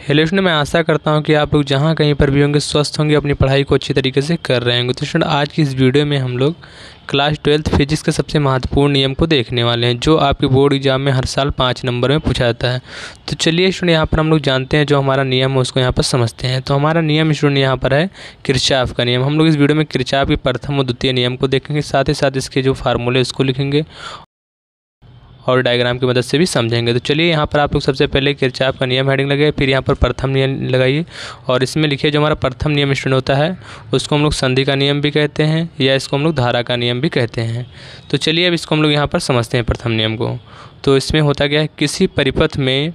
Hello student, मैं आशा करता हूं कि आप लोग जहां कहीं पर भी होंगे स्वस्थ होंगे, अपनी पढ़ाई को अच्छी तरीके से कर रहे होंगे। तो स्टूडेंट, आज की इस वीडियो में हम लोग क्लास 12th फिजिक्स के सबसे महत्वपूर्ण नियम को देखने वाले हैं, जो आपके बोर्ड एग्जाम में हर साल 5 नंबर में पूछा जाता है। तो चलिए स्टूडेंट, यहाँ पर हम लोग जानते हैं जो हमारा नियम है उसको यहाँ पर समझते हैं। तो हमारा नियम स्टूडेंट यहाँ पर है किरचॉफ का नियम। हम लोग इस वीडियो में किरचॉफ के प्रथम और द्वितीय नियम को देखेंगे, साथ ही साथ इसके जो फार्मूले उसको लिखेंगे और डायग्राम की मदद से भी समझेंगे। तो चलिए, यहाँ पर आप लोग सबसे पहले किरचॉफ का नियम हेडिंग लगाइए, फिर यहाँ पर प्रथम नियम लगाइए और इसमें लिखिए जो हमारा प्रथम नियम स्टूडेंट होता है उसको हम लोग संधि का नियम भी कहते हैं, या इसको हम लोग धारा का नियम भी कहते हैं। तो चलिए अब इसको हम लोग यहाँ पर समझते हैं प्रथम नियम को। तो इसमें होता क्या है, किसी परिपथ में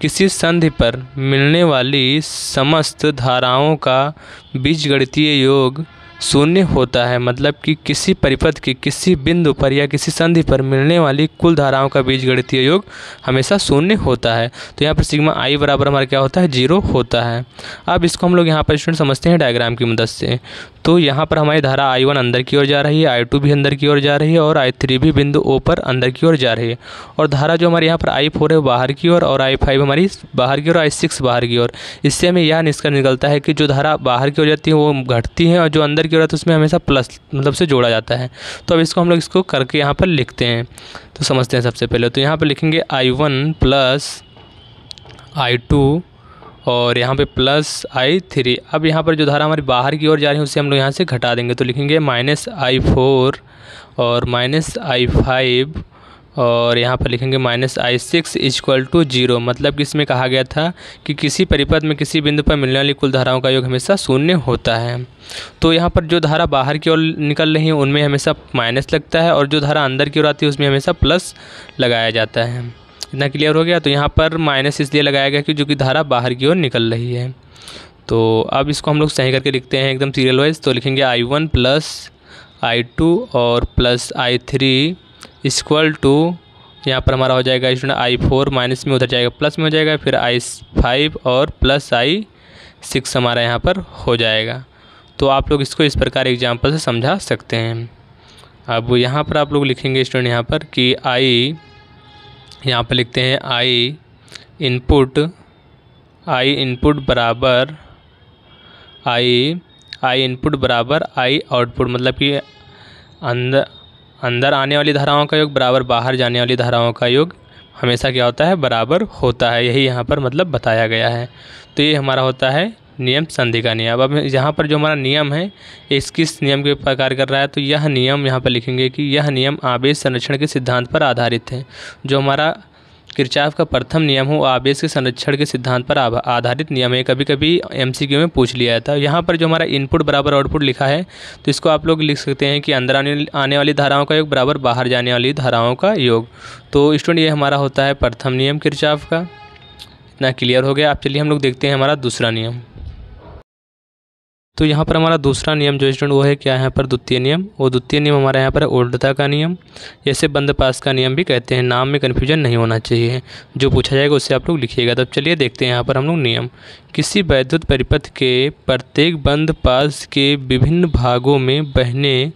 किसी संधि पर मिलने वाली समस्त धाराओं का बीजगणितीय योग शून्य होता है। मतलब कि किसी परिपथ के किसी बिंदु पर या किसी संधि पर मिलने वाली कुल धाराओं का बीजगणितीय योग हमेशा शून्य होता है। तो यहाँ पर सिग्मा आई बराबर हमारा क्या होता है, 0 होता है। अब इसको हम लोग यहाँ पर स्टूडेंट समझते हैं डायग्राम की मदद से। तो यहाँ पर हमारी धारा I1 अंदर की ओर जा रही है, I2 भी अंदर की ओर जा रही है और I3 भी बिंदु O पर अंदर की ओर जा रही है। और धारा जो हमारे यहाँ पर I4 है वो बाहर की ओर और I5 हमारी बाहर की ओर, I6 बाहर की ओर। इससे हमें यह निष्कर्ष निकलता है कि जो धारा बाहर की ओर जाती है वो घटती है और जो अंदर की ओर है तो उसमें हमेशा प्लस मतलब से जोड़ा जाता है। तो अब इसको हम लोग इसको करके यहाँ पर लिखते हैं। तो समझते हैं सबसे पहले। तो यहाँ पर लिखेंगे I1 प्लस I2 और यहाँ पे प्लस I3। अब यहाँ पर जो धारा हमारी बाहर की ओर जा रही है उसे हम लोग यहाँ से घटा देंगे। तो लिखेंगे -I4 और -I5 और यहाँ पर लिखेंगे -I6 = 0। मतलब कि इसमें कहा गया था कि किसी परिपथ में किसी बिंदु पर मिलने वाली कुल धाराओं का योग हमेशा शून्य होता है। तो यहाँ पर जो धारा बाहर की ओर निकल रही है उनमें हमेशा माइनस लगता है और जो धारा अंदर की ओर आती है उसमें हमेशा प्लस लगाया जाता है। इतना क्लियर हो गया। तो यहाँ पर माइनस इसलिए लगाया गया कि जो कि धारा बाहर की ओर निकल रही है। तो अब इसको हम लोग सही करके लिखते हैं एकदम सीरियल वाइज। तो लिखेंगे I1 प्लस I2 और प्लस I3 = यहाँ पर हमारा हो जाएगा स्टूडेंट I4 माइनस में उधर जाएगा प्लस में हो जाएगा, फिर I5 और प्लस I6 हमारा यहाँ पर हो जाएगा। तो आप लोग इसको इस प्रकार एग्जाम्पल से समझा सकते हैं। अब यहाँ पर आप लोग लिखेंगे स्टूडेंट यहाँ पर कि यहाँ पर लिखते हैं I इनपुट बराबर I आउटपुट। मतलब कि अंदर आने वाली धाराओं का योग बराबर बाहर जाने वाली धाराओं का योग हमेशा क्या होता है, बराबर होता है। यही यहाँ पर मतलब बताया गया है। तो ये हमारा होता है नियम संधि का नियम। अब यहाँ पर जो हमारा नियम है इस किस नियम के प्रकार कर रहा है, तो यह नियम यहाँ पर लिखेंगे कि यह नियम आवेश संरक्षण के सिद्धांत पर आधारित है। जो हमारा किरचॉफ का प्रथम नियम हो आवेश के संरक्षण के सिद्धांत पर आधारित नियम है। कभी कभी MCQ में पूछ लिया था। यहाँ पर जो हमारा इनपुट बराबर आउटपुट लिखा है तो इसको आप लोग लिख सकते हैं कि अंदर आने वाली धाराओं का योग बराबर बाहर जाने वाली धाराओं का योग। तो स्टूडेंट ये हमारा होता है प्रथम नियम किरचॉफ का। इतना क्लियर हो गया। अब चलिए हम लोग देखते हैं हमारा दूसरा नियम। तो यहाँ पर हमारा दूसरा नियम जो स्टूडेंट वो है क्या है, यहाँ पर द्वितीय नियम। वो द्वितीय नियम हमारा यहाँ पर उल्टता का नियम, जैसे बंद पास का नियम भी कहते हैं। नाम में कन्फ्यूजन नहीं होना चाहिए, जो पूछा जाएगा उससे आप लोग लिखिएगा। तब चलिए देखते हैं यहाँ पर हम लोग नियम। किसी वैद्युत परिपथ के प्रत्येक बंद पास के विभिन्न भागों में बहने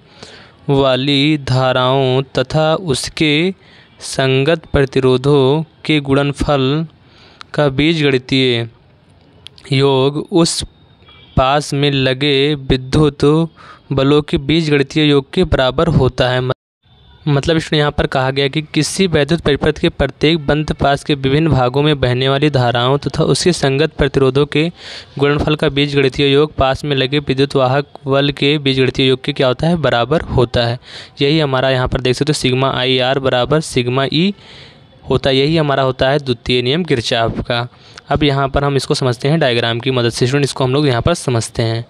वाली धाराओं तथा उसके संगत प्रतिरोधों के गुणनफल का बीजगणितीय योग उस पास में लगे विद्युत बलों के बीजगणितीय योग के बराबर होता है। मतलब इसमें यहाँ पर कहा गया कि किसी वैद्युत परिपथ के प्रत्येक बंद पास के विभिन्न भागों में बहने वाली धाराओं तथा उसके संगत प्रतिरोधों के गुणनफल का बीजगणितीय योग पास में लगे विद्युत वाहक बल के बीजगणितीय योग के क्या होता है, बराबर होता है। यही हमारा यहाँ पर देख सकते हो सिग्मा IR बराबर सिग्मा E होता है। यही हमारा होता है द्वितीय नियम किरचॉफ का। अब यहाँ पर हम इसको समझते हैं डायग्राम की मदद से। स्टूडेंट इसको हम लोग यहाँ पर समझते हैं।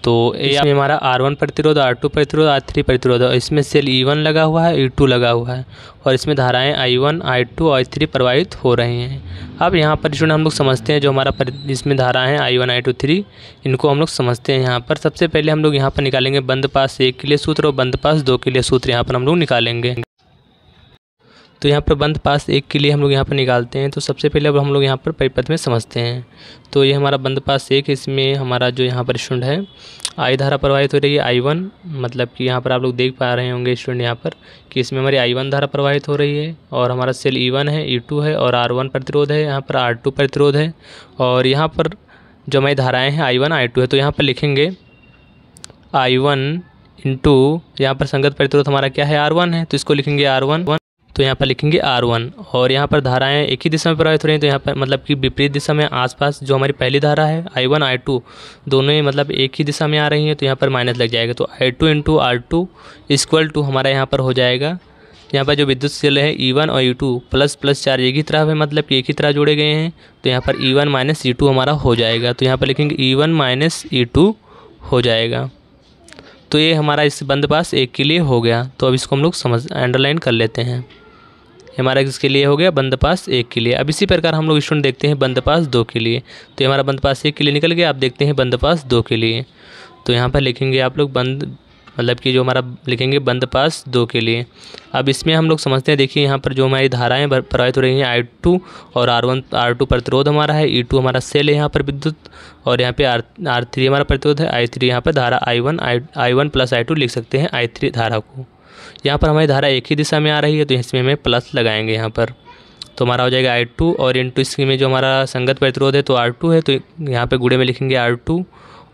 तो इसमें हमारा R1 प्रतिरोध, R2 प्रतिरोध, R3 प्रतिरोध, इसमें सेल E1 लगा हुआ है, E2 लगा हुआ है और इसमें धाराएं I1, I2 और I3 प्रवाहित हो रही हैं। अब यहाँ पर स्टूडेंट हम लोग समझते हैं जो हमारा इसमें धाराएं हैं I1, I2, 3, इनको हम लोग समझते हैं। यहाँ पर सबसे पहले हम लोग यहाँ पर निकालेंगे बंद पास 1 के लिए सूत्र और बंद पास 2 के लिए सूत्र यहाँ पर हम लोग निकालेंगे। तो यहाँ पर बंद पास एक के लिए हम लोग यहाँ पर निकालते हैं। तो सबसे पहले अब हम लोग यहाँ पर परिपथ में समझते हैं। तो ये हमारा बंद पास एक, इसमें हमारा जो यहाँ पर स्टूडेंट है आई धारा प्रवाहित हो रही है I1, मतलब कि यहाँ पर आप लोग देख पा रहे होंगे स्टूडेंट यहाँ पर कि इसमें हमारी I1 धारा प्रवाहित हो रही है और हमारा सेल E1 है, E2 है और R1 प्रतिरोध है, यहाँ पर R2 प्रतिरोध है। और यहाँ पर जो हमारी धाराएँ हैं I1 I2 है। तो यहाँ पर लिखेंगे I1 इंटू यहाँ पर संगत प्रतिरोध हमारा क्या है R1 है, तो इसको लिखेंगे R1। तो यहाँ पर लिखेंगे R1 और यहाँ पर धाराएं एक ही दिशा में प्रवाहित हो रही हैं। तो यहाँ पर मतलब कि विपरीत दिशा में आसपास जो हमारी पहली धारा है I1 I2 दोनों ही मतलब एक ही दिशा में आ रही हैं। तो यहाँ पर माइनस लग जाएगा। तो I2 into R2 equal to हमारा यहाँ पर हो जाएगा, यहाँ पर जो विद्युत शेल है E1 और E2 प्लस प्लस चार्ज एक ही तरह है, मतलब कि एक ही तरह जोड़े गए हैं। तो यहाँ पर E1 माइनस E2 हमारा हो जाएगा। तो यहाँ पर लिखेंगे E1 माइनस E2 हो जाएगा। तो ये हमारा इस बंद पास एक के लिए हो गया। तो अब इसको हम लोग अंडरलाइन कर लेते हैं। हमारा इसके लिए हो गया बंद पास एक के लिए। अब इसी प्रकार हम लोग स्टूडेंट देखते हैं बंद पास दो के लिए। तो हमारा बंद पास एक के लिए निकल गया। आप देखते हैं बंद पास दो के लिए। तो यहाँ पर लिखेंगे आप लोग बंद, मतलब कि जो हमारा लिखेंगे बंद पास दो के लिए। अब इसमें हम लोग समझते हैं, देखिए यहाँ पर जो हमारी धाराएं प्रवाहित हो रही हैं I2 और R2 प्रतिरोध हमारा है, E2 हमारा सेल है यहाँ पर विद्युत, और यहाँ पे R3 हमारा प्रतिरोध है, I3 यहाँ पर धारा I1 प्लस I2 लिख सकते हैं I3 धारा को। यहाँ पर हमारी धारा एक ही दिशा में आ रही है तो इसमें हमें प्लस लगाएंगे यहाँ पर। तो हमारा हो जाएगा I2 और इंटू इसकी में जो हमारा संगत प्रतिरोध है तो R2 है, तो यहाँ पे गुणे में लिखेंगे R2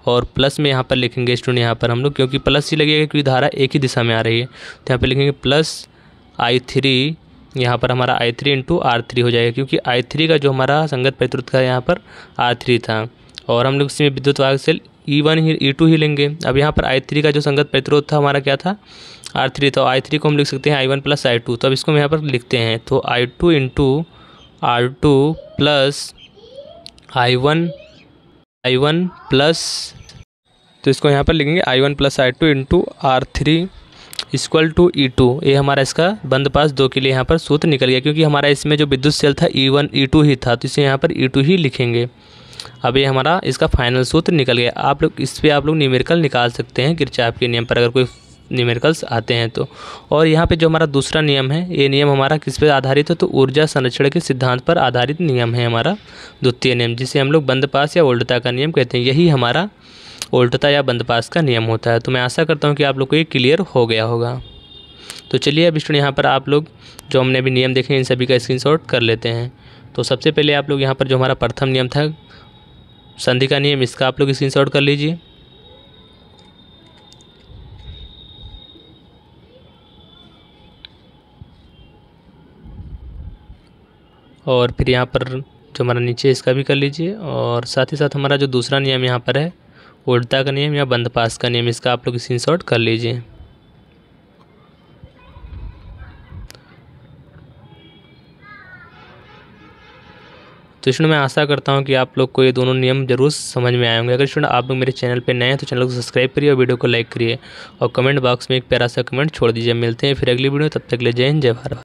और प्लस में यहाँ पर लिखेंगे स्टूडेंट यहाँ पर हम लोग, क्योंकि प्लस ही लगेगा क्योंकि धारा एक ही दिशा में आ रही है। तो यहाँ पे लिखेंगे प्लस I3, यहाँ पर हमारा I3 इंटू R3 हो जाएगा, क्योंकि I3 का जो हमारा संगत प्रतिरोध था यहाँ पर R3 था और हम लोग इसमें विद्युत वाहक सेल E2 ही लेंगे। अब यहाँ पर I3 का जो संगत प्रतिरोध था हमारा क्या था R3, तो I3 को हम लिख सकते हैं I1 प्लस I2। तो अब इसको हम यहाँ पर लिखते हैं, तो I2 into R2 plus I1 plus, तो इसको यहाँ पर लिखेंगे I1 plus I2 into R3 equal to E2। ये हमारा इसका बंद पास दो के लिए यहाँ पर सूत्र निकल गया, क्योंकि हमारा इसमें जो विद्युत सेल था E2 ही था, तो इसे यहाँ पर E2 ही लिखेंगे। अब ये हमारा इसका फाइनल सूत्र निकल गया। आप लोग इस पर आप लोग न्यूमेरिकल निकाल सकते हैं किरचॉफ के नियम पर, अगर कोई न्यूमेरिकल्स आते हैं तो। और यहाँ पे जो हमारा दूसरा नियम है, ये नियम हमारा किस पे आधारित है, तो ऊर्जा संरक्षण के सिद्धांत पर आधारित नियम है हमारा द्वितीय नियम, जिसे हम लोग बंद पास या वोल्टता का नियम कहते हैं। यही हमारा वोल्टता या बंद पास का नियम होता है। तो मैं आशा करता हूँ कि आप लोग को ये क्लियर हो गया होगा। तो चलिए अब स्टूडेंट यहाँ पर आप लोग जो हमने अभी नियम देखे इन सभी का स्क्रीनशॉट कर लेते हैं। तो सबसे पहले आप लोग यहाँ पर जो हमारा प्रथम नियम था संधि का नियम, इसका आप लोग स्क्रीनशॉट कर लीजिए। और फिर यहाँ पर जो हमारा नीचे इसका भी कर लीजिए, और साथ ही साथ हमारा जो दूसरा नियम यहाँ पर है वोल्टता का नियम या बंद पास का नियम, इसका आप लोग स्क्रीनशॉट कर लीजिए। तो स्टूडेंट मैं आशा करता हूँ कि आप लोग को ये दोनों नियम जरूर समझ में आए होंगे। अगर स्टूडेंट आप लोग मेरे चैनल पे नए हैं तो चैनल को सब्सक्राइब करिए और वीडियो को लाइक करिए और कमेंट बॉक्स में एक प्यारा सा कमेंट छोड़ दीजिए। मिलते हैं फिर अगली वीडियो, तब तक के लिए जय हिंद जय भारत।